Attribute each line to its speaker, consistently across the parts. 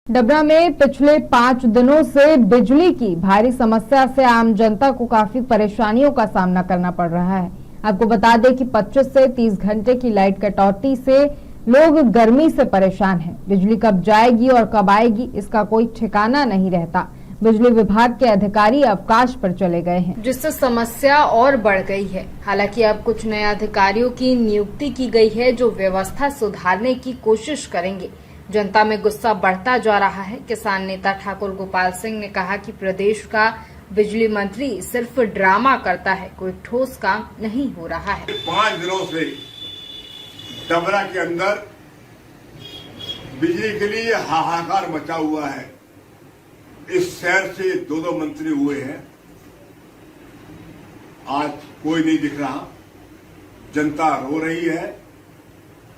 Speaker 1: डबरा में पिछले 5 दिनों से बिजली की भारी समस्या से आम जनता को काफी परेशानियों का सामना करना पड़ रहा है। आपको बता दें कि 25 से 30 घंटे की लाइट कटौती से लोग गर्मी से परेशान हैं। बिजली कब जाएगी और कब आएगी इसका कोई ठिकाना नहीं रहता। बिजली विभाग के अधिकारी अवकाश पर चले गए हैं, जिससे समस्या और बढ़ गई है। हालांकि अब कुछ नए अधिकारियों की नियुक्ति की गई है जो व्यवस्था सुधारने की कोशिश करेंगे। जनता में गुस्सा बढ़ता जा रहा है। किसान नेता ठाकुर गोपाल सिंह ने कहा कि प्रदेश का बिजली मंत्री सिर्फ ड्रामा करता है, कोई ठोस काम नहीं हो रहा है।
Speaker 2: 5 दिनों से डबरा के अंदर बिजली के लिए हाहाकार मचा हुआ है। इस शहर से 2 मंत्री हुए हैं, आज कोई नहीं दिख रहा। जनता रो रही है,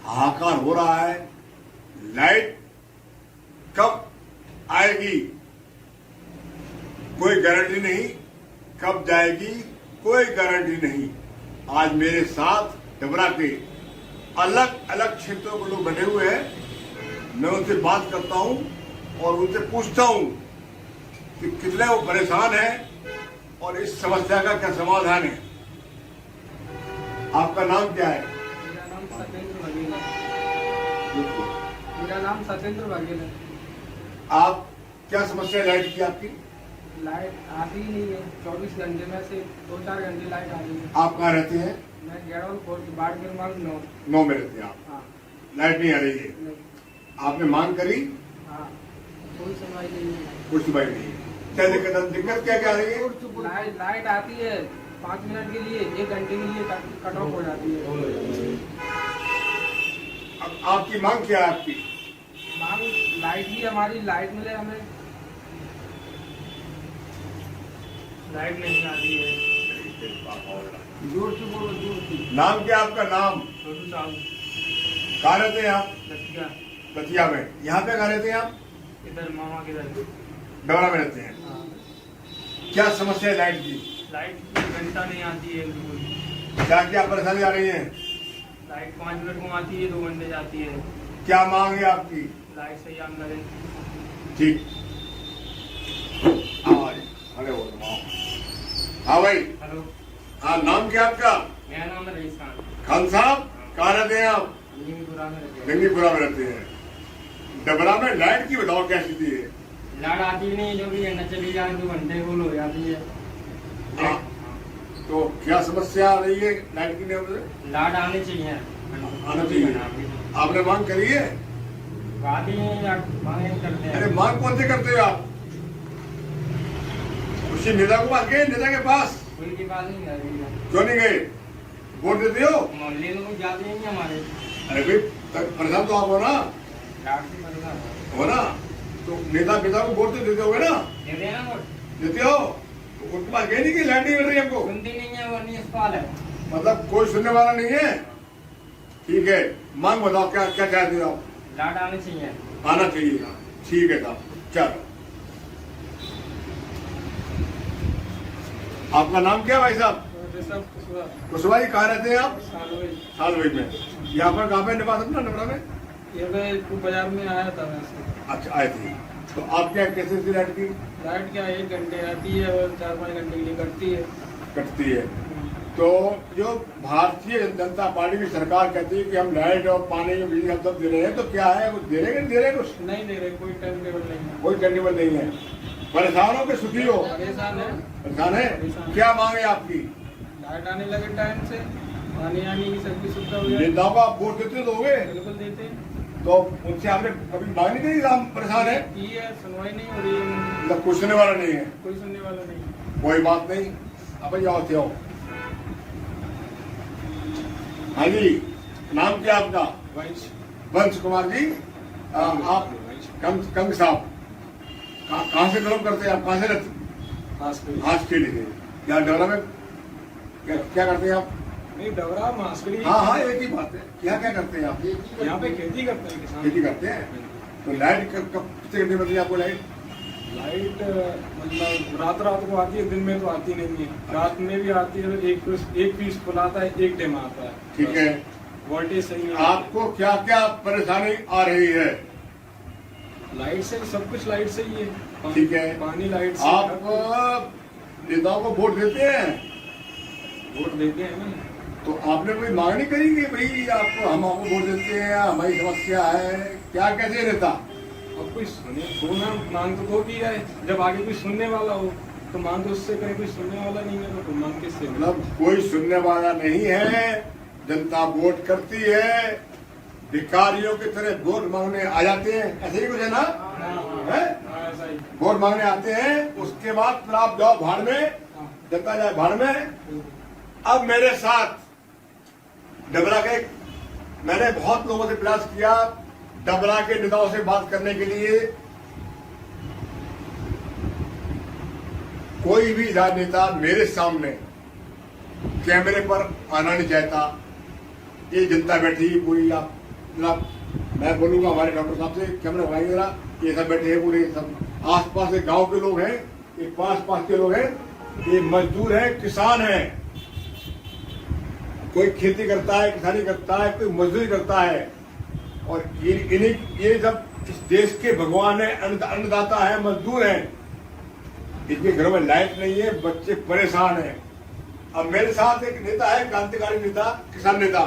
Speaker 2: हाहाकार हो रहा है। लाइट कब आएगी कोई गारंटी नहीं, कब जाएगी कोई गारंटी नहीं। आज मेरे साथ डबरा के अलग अलग क्षेत्रों के लोग बैठे हुए हैं। मैं उनसे बात करता हूं और उनसे पूछता हूं कि कितने वो परेशान हैं और इस समस्या का क्या समाधान है। आपका नाम क्या है?
Speaker 3: मेरा नाम सत्येंद्र बघेल है।
Speaker 2: आप क्या समस्या है लाइट की? आपकी
Speaker 3: लाइट आती ही नहीं है। 24 घंटे में से 2-4 घंटे लाइट आ रही है।
Speaker 2: आप कहाँ रहते हैं?
Speaker 3: मैं गेड़ौल बाढ़ निर्माण
Speaker 2: 9 में रहते हैं आप।
Speaker 3: हाँ।
Speaker 2: लाइट नहीं आ रही है।
Speaker 3: नहीं।
Speaker 2: आपने मांग करी?
Speaker 3: हाँ, कोई सुनवाई नहीं है।
Speaker 2: कुछ सुनवाई नहीं है। क्या दिक्कत क्या क्या आ रही है?
Speaker 3: लाइट आती है 5 मिनट के लिए, 1 घंटे के लिए कट ऑफ हो जाती है।
Speaker 2: अब आपकी मांग क्या है? आपकी
Speaker 3: मांग लाइट ही हमारी लाइट मिले हमें। लाइट नहीं आ रही है। जोर से बोलो, जोर से।
Speaker 2: नाम क्या आपका? नाम
Speaker 3: छोटू साहब।
Speaker 2: कहाँ रहते हैं आप?
Speaker 3: लतिया।
Speaker 2: लतिया में। यहाँ पे कहाँ रहते हैं आप?
Speaker 3: इधर मामा के घर।
Speaker 2: डबरा में रहते हैं।
Speaker 3: हाँ।
Speaker 2: क्या समस्या है लाइट की?
Speaker 3: लाइट घंटा नहीं आती है बिल्कुल।
Speaker 2: क्या क्या परेशानी आ रही है?
Speaker 3: लाइट 5 मिनट को आती है, 2 घंटे जाती है।
Speaker 2: क्या मांग है आपकी?
Speaker 3: लाइट सही आम लगे।
Speaker 2: ठीक। अरे वो हाँ भाई।
Speaker 3: हेलो।
Speaker 2: हाँ, नाम क्या आपका?
Speaker 3: मेरा नाम है रईस खान।
Speaker 2: खान साहब, कहाँ रहते हैं आप?
Speaker 3: लिंगीपुरा में रहते हैं।
Speaker 2: लिंगीपुरा में रहते हैं। डबरा में लाइट की बताओ क्या स्थिति है?
Speaker 3: लाइट आती नहीं, जो भी घंटा चली जाए 2 घंटे फुल हो जाती है।
Speaker 2: हाँ। तो क्या समस्या आ रही है लाइट की?
Speaker 3: लाइट आनी चाहिए।
Speaker 2: आना चाहिए। आपने मांग करी है?
Speaker 3: बात ही मांग करते हैं।
Speaker 2: अरे मांग कौन से करते हो आप? उसी नेता को पास गए? नेता के पास
Speaker 3: उनकी बात नहीं कर रही है।
Speaker 2: क्यों नहीं गए? वोट देते हो?
Speaker 3: मोहल्ले में कुछ जाते नहीं हमारे।
Speaker 2: अरे भाई परेशान तो आप हो ना?
Speaker 3: लाइट से परेशान
Speaker 2: हो ना? तो नेता पिता को वोट तो देते होगे ना?
Speaker 3: देते हैं ना वोट।
Speaker 2: देते हो तो उनके पास गए नहीं कि लाइट नहीं मिल रही हमको?
Speaker 3: सुनती नहीं है, वो नहीं सवाल है।
Speaker 2: मतलब कोई सुनने वाला नहीं है। ठीक है, मांग बताओ क्या क्या चाहते हो आप?
Speaker 3: लाइट आनी चाहिए।
Speaker 2: आना चाहिए। ठीक है साहब, चलो। आपका नाम क्या है भाई साहब? कुशवाहा जी, कहाँ रहते हैं आप? सालवई में। यहाँ पर गाँव में निवास अपना डबरा में?
Speaker 3: बाजार में आया था मैं।
Speaker 2: अच्छा, आए थे। तो आप क्या कैसे थी लाइट की?
Speaker 3: लाइट क्या 1 घंटे आती है और 4-5 घंटे के लिए कटती है।
Speaker 2: कटती है। तो जो भारतीय जनता पार्टी की सरकार कहती है कि हम लाइट और पानी और बिजली हम सब दे रहे हैं, तो क्या है कुछ दे रहे हैं? दे रहे कुछ
Speaker 3: नहीं दे रहे, कोई टाइम टेबल नहीं है।
Speaker 2: कोई टाइम टेबल नहीं है। परेशान हो के सुखी हो?
Speaker 3: परेशान है।
Speaker 2: परेशान है। क्या मांग है आपकी?
Speaker 3: लाइट आने लगे टाइम से, पानी आने की सबकी सुविधा हो जाए।
Speaker 2: नेताओं को आप वोट देते दोगे?
Speaker 3: बिल्कुल देते हैं।
Speaker 2: तो उनसे आपने कभी मांग नहीं करी? हम परेशान है,
Speaker 3: की है, सुनवाई नहीं हो रही है।
Speaker 2: मतलब कोई सुनने वाला नहीं है।
Speaker 3: कोई सुनने वाला नहीं।
Speaker 2: कोई बात नहीं, अब जाओ थे। हाँ जी, नाम क्या आपका? वंश कुमार जी। आप कंग साहब कहाँ से बिलोंग करते हैं? आप कहाँ से रहते? हासखेड़ी से। यहाँ डबरा में क्या करते हैं आप?
Speaker 3: नहीं, डबरा हासखेड़ी।
Speaker 2: हाँ हाँ, एक ही बात है। क्या क्या करते हैं आप?
Speaker 3: यहाँ पे खेती करते हैं किसान।
Speaker 2: खेती करते हैं। तो लाइट कब कितने घंटे मिलती है आपको?
Speaker 3: लाइट मतलब रात को आती है, दिन में तो आती नहीं है। रात में भी आती है, एक पीस फुल आता है, 1 टाइम आता है।
Speaker 2: ठीक है।
Speaker 3: वोल्टेज सही है।
Speaker 2: आपको क्या क्या परेशानी आ रही है?
Speaker 3: लाइट से सब कुछ लाइट से ही है।
Speaker 2: ठीक है।
Speaker 3: पानी लाइट से।
Speaker 2: आप नेताओं को वोट देते हैं,
Speaker 3: वोट देते हैं ना।
Speaker 2: तो आपने कोई मांग नहीं करी कि भाई आपको, हम आपको वोट देते हैं, हमारी समस्या है, क्या कहते हैं नेता?
Speaker 3: और कोई सुनना मांग तो भी है, जब आगे कोई सुनने वाला हो तो मांग तो उससे करे, कोई सुनने वाला नहीं है तो मांग किससे?
Speaker 2: मतलब कोई सुनने वाला नहीं है, जनता वोट करती है, भिखारियों की तरह वोट मांगने आ जाते हैं, ऐसे ही कुछ है ना? है?
Speaker 3: ऐसा ही।
Speaker 2: वोट मांगने आते हैं, उसके बाद फिर आप जाओ भाड़ में, जनता जाए भाड़ में। अब मेरे साथ डबरा के, मैंने बहुत लोगों से प्रयास किया डबरा के नेताओं से बात करने के लिए, कोई भी राजनेता मेरे सामने कैमरे पर आना नहीं चाहता। ये जनता बैठी पूरी, आप मैं बोलूंगा हमारे डॉक्टर साहब से, कैमरा लगाएंगे जरा, ये सब बैठे हैं पूरे, सब आसपास के गांव के लोग हैं, ये पास के लोग हैं, ये मजदूर हैं, किसान हैं, कोई खेती करता है, किसानी करता है, कोई मजदूरी करता है, और ये सब इस देश के भगवान है, अन्नदाता है, मजदूर हैं। इनके घरों में लाइट नहीं है, बच्चे परेशान हैं। अब मेरे साथ एक नेता है, क्रांतिकारी नेता, किसान नेता,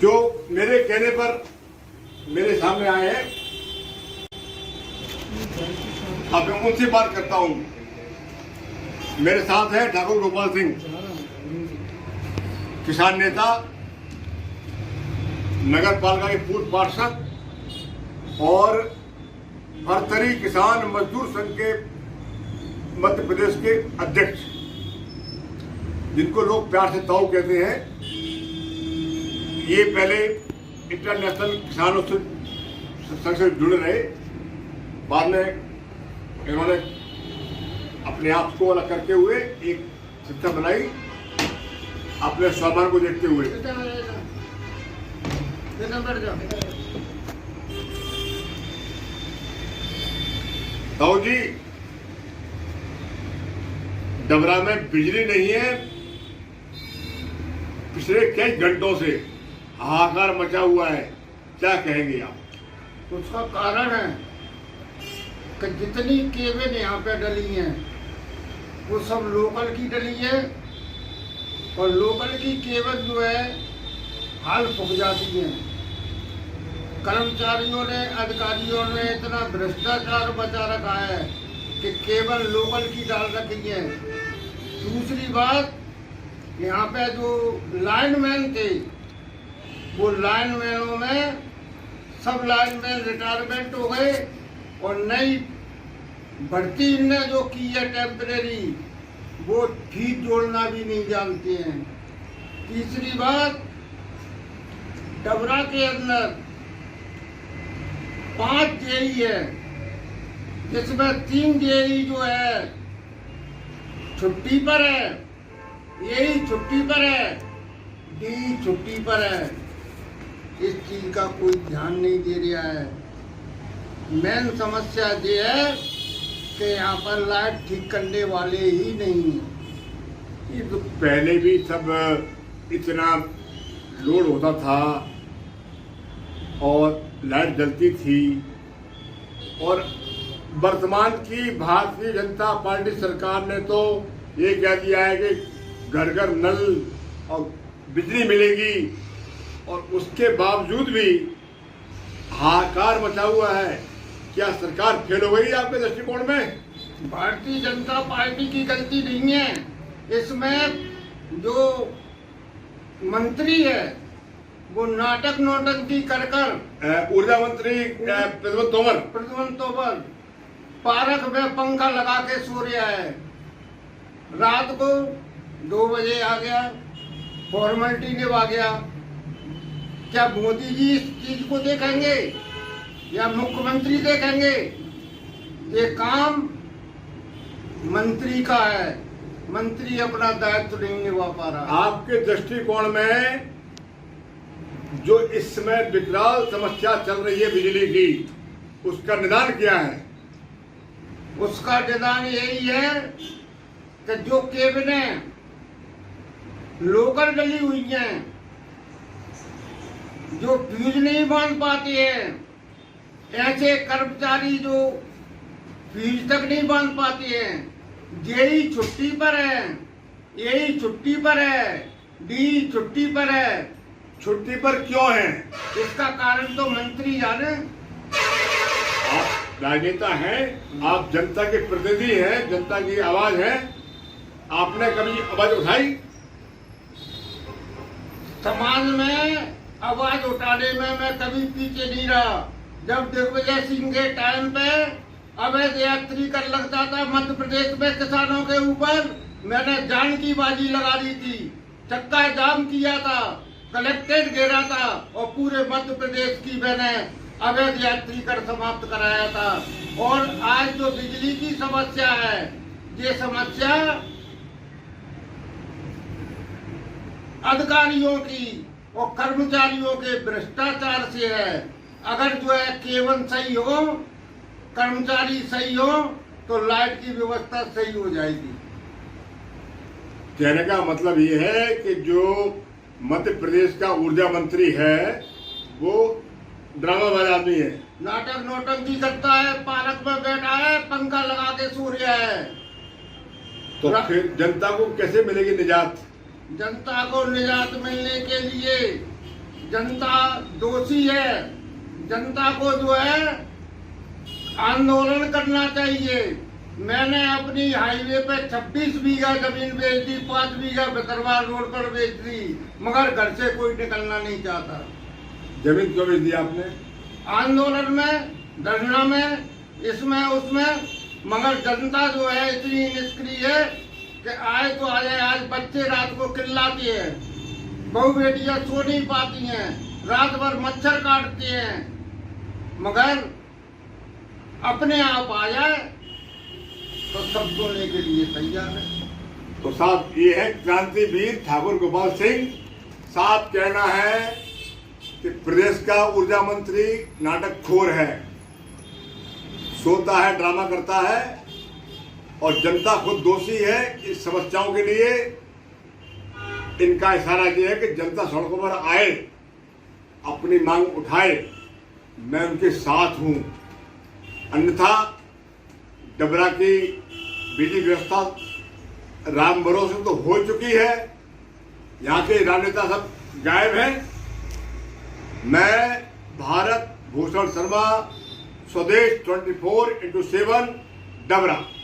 Speaker 2: जो मेरे कहने पर मेरे सामने आए हैं। अब मैं उनसे बात करता हूं। मेरे साथ है ठाकुर गोपाल सिंह, किसान नेता, नगर पालिका के पूर्व पार्षद और भरतरी किसान मजदूर संघ के मध्य प्रदेश के अध्यक्ष, जिनको लोग प्यार से ताऊ कहते हैं। ये पहले इंटरनेशनल किसानों संघ से जुड़े रहे, बाद में इन्होंने अपने आप को अलग करके हुए एक संस्था बनाई, अपने स्वाभिमान को देखते हुए। ताऊ जी, डबरा में बिजली नहीं है, पिछले कई घंटों से हाहाकार मचा हुआ है, क्या कहेंगे आप?
Speaker 4: उसका कारण है कि जितनी केबल यहाँ पे डली हैं वो सब लोकल की डली है, और लोकल की केबल जो है हाल फूक जाती है। कर्मचारियों ने, अधिकारियों ने इतना भ्रष्टाचार बचा रखा है कि केवल लोकल की डाल रखी है। दूसरी बात, यहाँ पे जो लाइनमैन थे, वो लाइनमैनों में सब लाइनमैन रिटायरमेंट हो गए, और नई भर्ती ने जो की है टेम्परेरी, वो फीस जोड़ना भी नहीं जानते हैं। तीसरी बात, डबरा के अंदर 5 जेई है, जिसमें 3 जेई जो है छुट्टी पर है, यही छुट्टी पर है, डी छुट्टी पर है। इस चीज का कोई ध्यान नहीं दे रहा है। मेन समस्या ये है कि यहाँ पर लाइट ठीक करने वाले ही नहीं हैं।
Speaker 2: ये तो पहले भी सब इतना लोड होता था और लाइट जलती थी, और वर्तमान की भारतीय जनता पार्टी सरकार ने तो ये कह दिया है कि घर घर नल और बिजली मिलेगी, और उसके बावजूद भी हाहाकार मचा हुआ है। क्या सरकार फेल हो गई आपके दृष्टिकोण में?
Speaker 4: भारतीय जनता पार्टी की गलती नहीं है, इसमें जो मंत्री है वो नाटक नौटंकी कर
Speaker 2: ऊर्जा मंत्री प्रद्युम्न
Speaker 4: तोमर पार्क में पंखा लगा के सो रहा है। रात को 2 बजे आ गया, फॉर्मेलिटी निभा गया। क्या मोदी जी इस चीज को देखेंगे या मुख्यमंत्री देखेंगे? ये काम मंत्री का है, मंत्री अपना दायित्व नहीं निभा पा रहा।
Speaker 2: आपके दृष्टिकोण में जो इस समय विकराल समस्या चल रही है बिजली की, उसका निदान क्या है?
Speaker 4: उसका निदान यही है कि जो केबिनें लोकल डली हुई हैं, जो फ्यूज नहीं बांध पाती है, ऐसे कर्मचारी जो फीस तक नहीं बांध पाते हैं, जेई छुट्टी पर है, एई छुट्टी पर है, डी छुट्टी पर है।
Speaker 2: छुट्टी पर क्यों है?
Speaker 4: इसका कारण तो मंत्री जाने।
Speaker 2: आप राजनेता हैं, आप जनता के प्रतिनिधि हैं, जनता की आवाज है। आपने कभी आवाज उठाई?
Speaker 4: समाज में आवाज उठाने में मैं कभी पीछे नहीं रहा। जब दिग्विजय सिंह के टाइम पे अवैध यात्री कर लगता था मध्य प्रदेश में किसानों के ऊपर, मैंने जान की बाजी लगा दी थी, चक्का जाम किया था, कलेक्ट्रेट घेरा था और पूरे मध्य प्रदेश की मैंने अवैध यात्री कर समाप्त कराया था। और आज जो बिजली की समस्या है, ये समस्या अधिकारियों की और कर्मचारियों के भ्रष्टाचार से है। अगर जो है केवन सही हो, कर्मचारी सही हो, तो लाइट की व्यवस्था सही हो जाएगी।
Speaker 2: कहने का मतलब ये है कि जो मध्य प्रदेश का ऊर्जा मंत्री है वो ड्रामाबाज आदमी है,
Speaker 4: नाटक नौटंकी करता है, पार्क में बैठा है, पंखा लगा के सो रहा है।
Speaker 2: तो फिर जनता को कैसे मिलेगी निजात?
Speaker 4: जनता को निजात मिलने के लिए जनता दोषी है। जनता को जो है आंदोलन करना चाहिए। मैंने अपनी हाईवे पे 26 बीघा जमीन बेच दी, 5 बीघा भितरवार रोड पर बेच दी, मगर घर से कोई निकलना नहीं चाहता।
Speaker 2: जमीन क्यों बेच दी आपने?
Speaker 4: आंदोलन में, धरना में, इसमें उसमें, मगर जनता जो है इतनी निष्क्रिय है कि आए तो आ जाए। आज बच्चे रात को चिल्लाती हैं, बहू बेटियां सो नहीं पाती हैं, रात भर मच्छर काटते हैं, मगर अपने आप आ जाए तो सब सोने के लिए तैयार है।
Speaker 2: तो साहब ये है क्रांतिवीर ठाकुर गोपाल सिंह साहब। कहना है कि प्रदेश का ऊर्जा मंत्री नाटकखोर है, सोता है, ड्रामा करता है और जनता खुद दोषी है। इस समस्याओं के लिए इनका इशारा यह है कि जनता सड़कों पर आए, अपनी मांग उठाए, मैं उनके साथ हूं। अन्यथा डबरा की बिजली व्यवस्था राम भरोसे तो हो चुकी है, यहाँ के राजनेता सब गायब हैं। मैं भारत भूषण शर्मा, स्वदेश 24x7 डबरा।